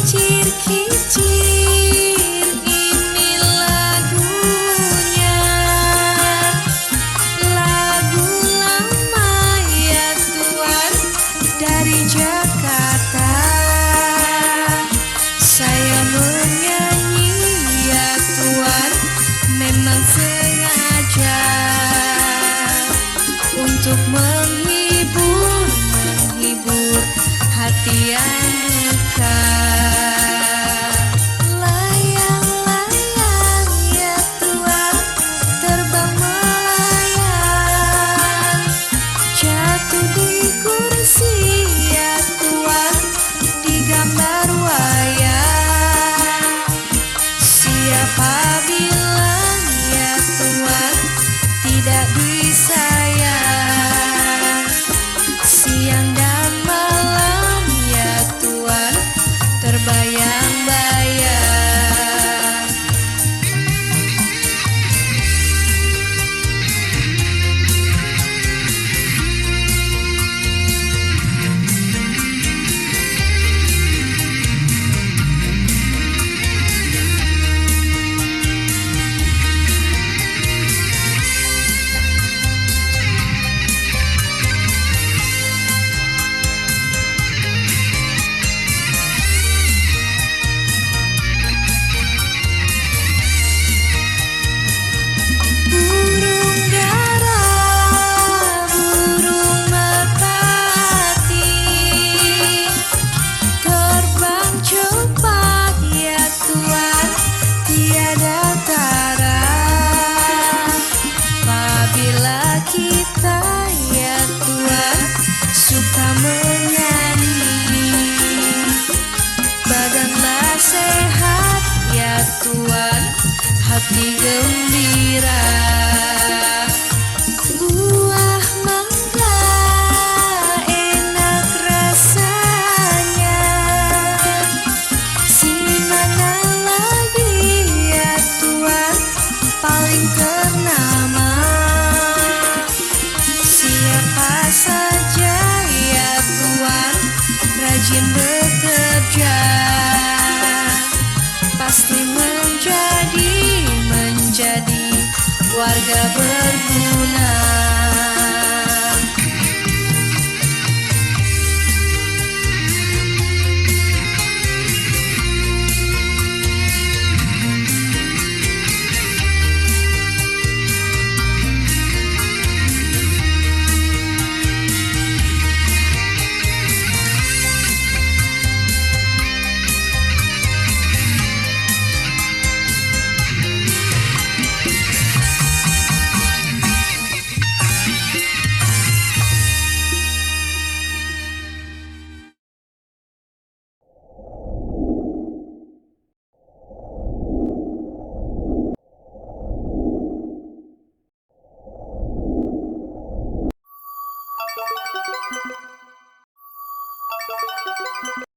Kicir-kicir ini lagunya, lagu lama ya Tuhan dari Jakarta. Saya menyanyi ya Tuhan memang sengaja untuk menghibur hati yang duka. Layang-layang ya Tuhan terbang melayang, jatuh di kursi ya Tuhan digambar wayang. Siapa bilang ya Tuhan tidak disayang? Siang dan malam ya Tuhan terbayang-bayang. Burung dara, burung merpati, terbang cepat ya Tuhan tiada tara. Apabila kita ya Tuhan suka menyanyi, badanlah sehat ya Tuhan, hati gembira. Buah mangga enak rasanya, si mana lagi ya Tuhan paling ternama. Siapa saja ya Tuhan rajin bekerja, pasti menjadi warga berguna.